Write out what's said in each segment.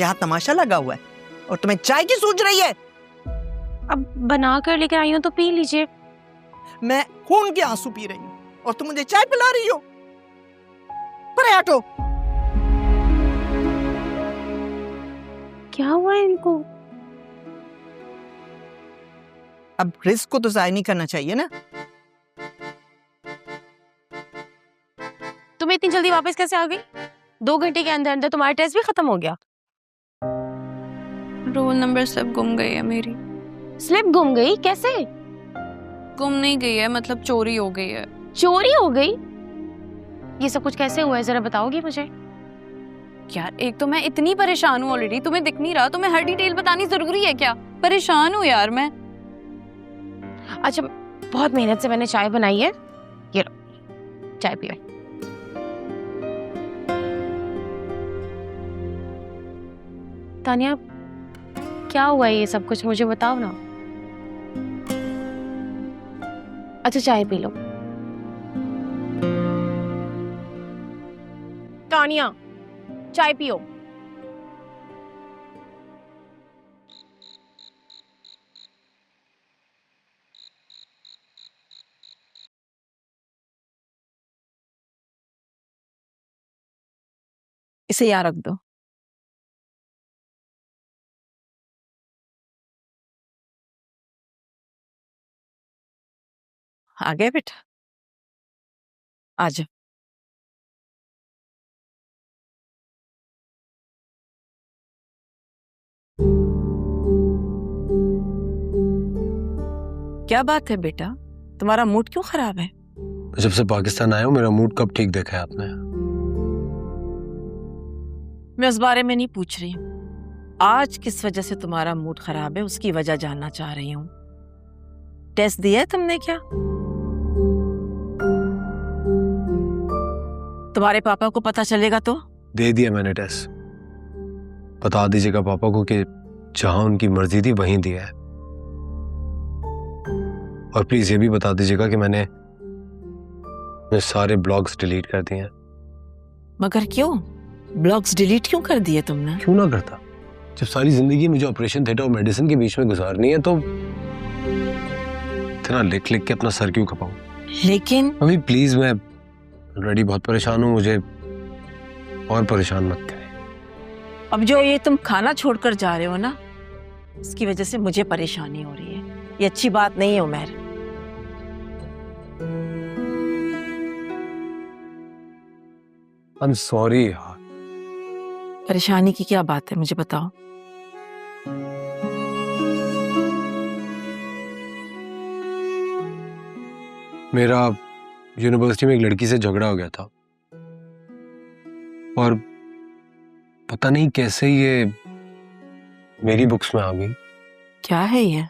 यहाँ तमाशा लगा हुआ है और तुम्हें चाय की सूझ रही है। अब बना कर लेकर आई हूँ तो पी लीजिए। मैं खून के आंसू पी रही हूँ और तुम मुझे चाय पिला रही हो। पर हटो। क्या हुआ इनको? अब रिस्क को तो जाया नहीं करना चाहिए ना। तुम इतनी जल्दी वापस कैसे आ गई? 2 घंटे के अंदर अंदर तुम्हारा टेस्ट भी खत्म हो गया। रोल नंबर स्लिप गुम गई है मेरी। स्लिप गुम गई? कैसे? गुम नहीं गई है, मतलब चोरी हो गई है। चोरी हो गई? ये सब कुछ कैसे हुआ है, जरा बताओगी मुझे? यार एक तो मैं इतनी परेशान हूँ ऑलरेडी, तुम्हें दिख नहीं रहा? तुम्हें हर डिटेल बतानी जरूरी है क्या? परेशान हूँ यार मैं। अच्छा, बहुत मेहनत से मैंने चाय बनाई है, ये लो चाय पियो। तानिया, क्या हुआ है ये सब कुछ, मुझे बताओ ना। अच्छा चाय पी लो। तानिया, चाय पियो। इसे यहाँ रख दो। आ गए बेटा, आ जाओ। क्या बात है बेटा, तुम्हारा मूड क्यों खराब है? जब से पाकिस्तान आया हूँ मेरा मूड कब ठीक देखा है आपने? मैं उस बारे में नहीं पूछ रही हूँ। आज किस वजह से तुम्हारा मूड खराब है उसकी वजह जानना चाह रही हूँ। टेस्ट दिया है तुमने क्या? तुम्हारे पापा को पता चलेगा तो? दे दिया मैंने टेस्ट। बता दीजिएगा पापा को कि जहां उनकी मर्जी थी वहीं दिया है। और प्लीज ये भी बता दीजिएगा कि मैंने सारे ब्लॉग्स डिलीट कर दिए हैं। मगर क्यों? ब्लॉग्स डिलीट क्यों कर दिए तुमने? क्यों ना करता, जब सारी जिंदगी मुझे ऑपरेशन थिएटर और मेडिसिन के बीच में गुजारनी है तो इतना लिख लिख के अपना सर क्यों खपाऊं? लेकिन मम्मी प्लीज, मैं ऑलरेडी बहुत परेशान हूँ, मुझे और परेशान मत करें। अब जो ये तुम खाना छोड़कर जा रहे हो ना, इसकी वजह से मुझे परेशानी हो रही है। ये अच्छी बात नहीं है उमर। आई एम सॉरी यार। परेशानी की क्या बात है, मुझे बताओ। मेरा यूनिवर्सिटी में एक लड़की से झगड़ा हो गया था और पता नहीं कैसे ये मेरी बुक्स में आ गई। क्या है ये?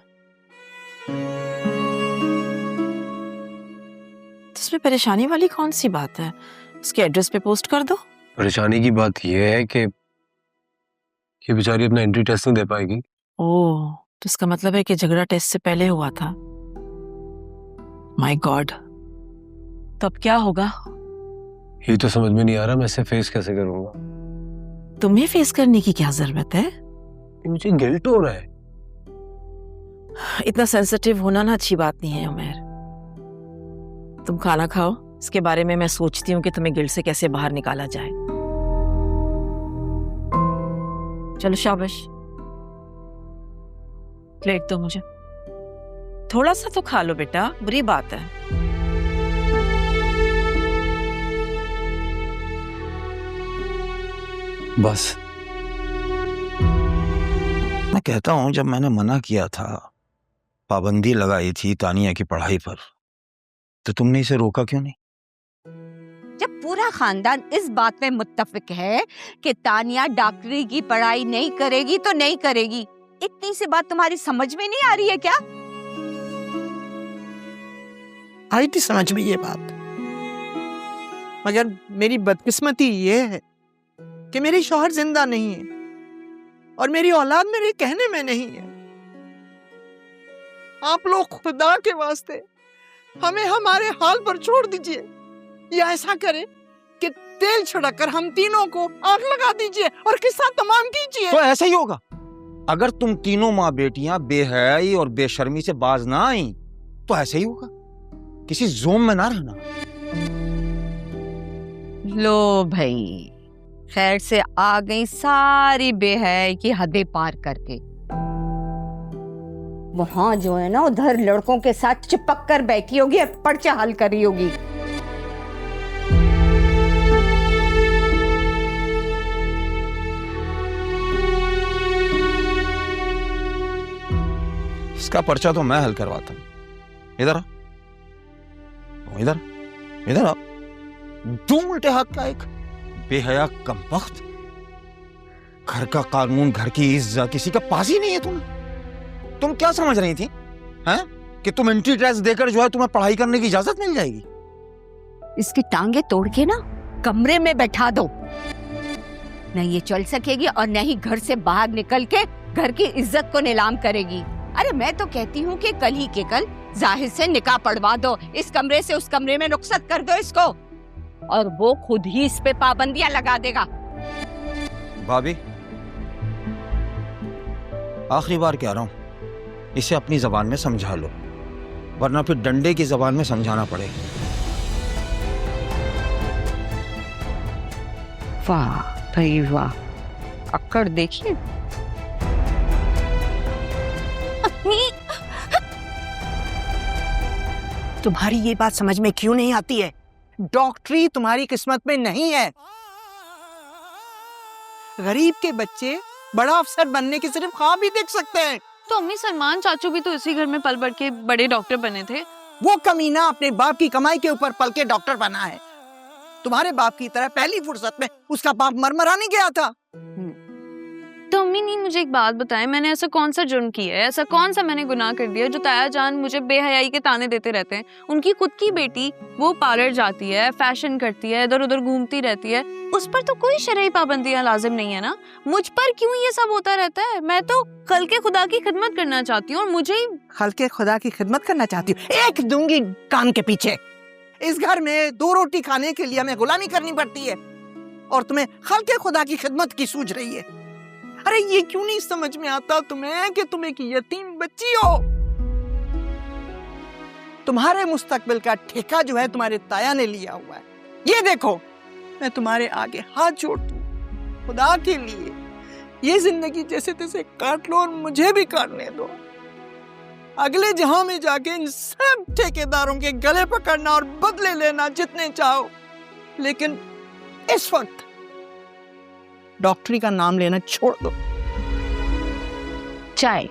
इसमें परेशानी वाली कौन सी बात है? उसके एड्रेस पे पोस्ट कर दो। परेशानी की बात यह है कि ये बेचारी अपना एंट्री टेस्ट नहीं दे पाएगी। ओह, तो इसका मतलब है कि झगड़ा टेस्ट से पहले हुआ था। माय गॉड, तो अब क्या होगा? ये तो समझ में नहीं आ रहा मैं इसे फेस कैसे करूंगा। तुम्हें फेस करने की क्या जरूरत है? मुझे गिल्ट हो रहा है। इतना सेंसिटिव होना ना अच्छी बात नहीं है उमर। तुम खाना खाओ, इसके बारे में मैं सोचती हूँ कि तुम्हें गिल्ट से कैसे बाहर निकाला जाए। चलो शाबाश, प्लेट दो मुझे। थोड़ा सा तो खा लो बेटा, बुरी बात है। बस मैं कहता हूं, जब मैंने मना किया था, पाबंदी लगाई थी तानिया की पढ़ाई पर, तो तुमने इसे रोका क्यों नहीं? जब पूरा खानदान इस बात में मुत्तफिक है कि तानिया डॉक्टरी की पढ़ाई नहीं करेगी तो नहीं करेगी, इतनी सी बात तुम्हारी समझ में नहीं आ रही है क्या? आई थी समझ में ये बात, मगर मेरी बदकिस्मती ये है कि मेरी शौहर जिंदा नहीं है और मेरी औलाद मेरे कहने में नहीं है। आप लोग खुदा के वास्ते हमें हमारे हाल पर छोड़ दीजिए, या ऐसा करें के तेल छिड़क कर हम तीनों को आग लगा दीजिए और किस्सा तमाम कीजिए। तो ऐसा ही होगा। अगर तुम तीनों माँ बेटियां बेहयाई और बेशर्मी से बाज ना आई तो ऐसा ही होगा। किसी जोम में ना रहना। लो भाई, खैर से आ गई सारी बेहयाई की हदें पार करके। वहां जो है ना, उधर लड़कों के साथ चिपक कर बैठी होगी और पर्चा हल करी होगी। इसका पर्चा तो मैं हल करवाता हूं। इधर आ, इधर इधर आ। दो उल्टे हाथ का एक बेहया कमबख्त। घर का कानून, घर की इज्जत किसी का पास ही नहीं है। तुम क्या समझ रही थी हैं कि तुम एंट्री टैक्स देकर जो है तुम्हें पढ़ाई करने की इजाजत मिल जाएगी? इसकी टांगे तोड़ के ना कमरे में बैठा दो। न ये चल सकेगी और न ही घर से बाहर निकल के घर की इज्जत को नीलाम करेगी। अरे मैं तो कहती हूँ कि कल ही के कल जाहिर से निकाह पढ़वा दो। इस कमरे से उस कमरे में रुखसत कर दो इसको, और वो खुद ही इस पे पाबंदियां लगा देगा। भाभी, आखिरी बार कह रहा हूं, इसे अपनी जबान में समझा लो, वरना फिर डंडे की जबान में समझाना पड़ेगा। वाह भाई वाह, अक्कड़ देखिए। तुम्हारी ये बात समझ में क्यों नहीं आती है? डॉक्टरी तुम्हारी किस्मत में नहीं है। गरीब के बच्चे बड़ा अफसर बनने के सिर्फ ख्वाब ही देख सकते हैं। तो अम्मी, सलमान चाचू भी तो इसी घर में पल बढ़ के बड़े डॉक्टर बने थे। वो कमीना अपने बाप की कमाई के ऊपर पल के डॉक्टर बना है। तुम्हारे बाप की तरह पहली फुर्सत में उसका बाप मरमराने गया था। तो अम्मी नहीं, मुझे एक बात बताएं, मैंने ऐसा कौन सा जुर्म किया है, ऐसा कौन सा मैंने गुनाह कर दिया जो ताया जान मुझे बेहयाई के ताने देते रहते हैं? उनकी खुद की बेटी वो पार्लर जाती है, फैशन करती है, इधर उधर घूमती रहती है, उस पर तो कोई शरई पाबंदियां लाजिम नहीं है ना। मुझ पर क्यों ये सब होता रहता है? मैं तो कल के खुदा की खिदमत करना चाहती हूँ और मुझे ही खल्के खुदा की खिदमत करना चाहती हूँ। एक दूंगी कान के पीछे। इस घर में 2 रोटी खाने के लिए हमें गुलामी करनी पड़ती है और तुम्हें खल्के खुदा की खिदमत की सूझ रही है। अरे ये क्यों नहीं समझ में आता तुम्हें कि तुम एक यतीम बच्ची हो? तुम्हारे मुस्तकबिल का ठेका जो है तुम्हारे ताया ने लिया हुआ है। ये देखो, मैं तुम्हारे आगे हाथ जोड़ती हूँ, खुदा के लिए ये जिंदगी जैसे तैसे काट लो और मुझे भी काटने दो। अगले जहां में जाके इन सब ठेकेदारों के गले पकड़ना और बदले लेना जितने चाहो, लेकिन इस वक्त डॉक्टरी का नाम लेना छोड़ दो। चाय